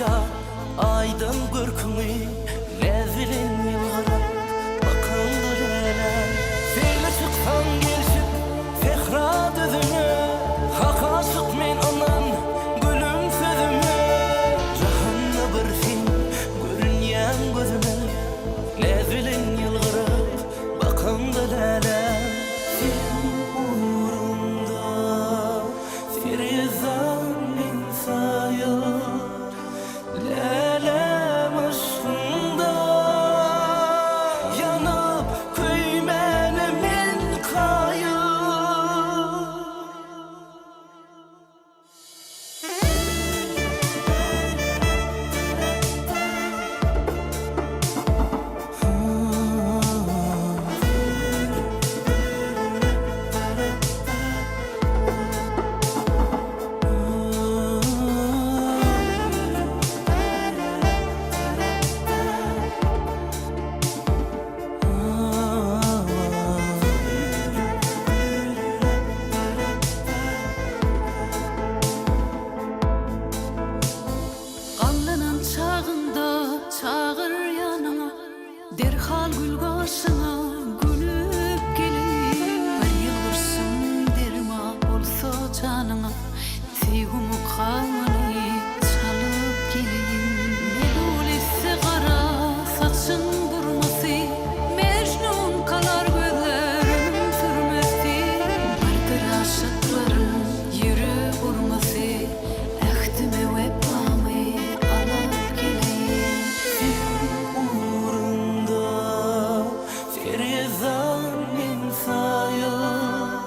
ya aydın görkümü lezilin yılgıra bakıldır ele seyle çıksan gelşip fehra düzüme hak aşık men anan gülüm sözüme cahanna bir fin görünyen gözüme lezilin yılgıra bakıldır ele çağır yanıma derhal gül başına gülüp gelip bir yıl vursun derma olsa canına sevgimi kanını çalıp gelin ne dulisi kara saçın durması Mecnun kalar gözlerim sürmesi vardır aşıkların yürü vurması ehtime ve pamı alıp gelin Ferizan min sayır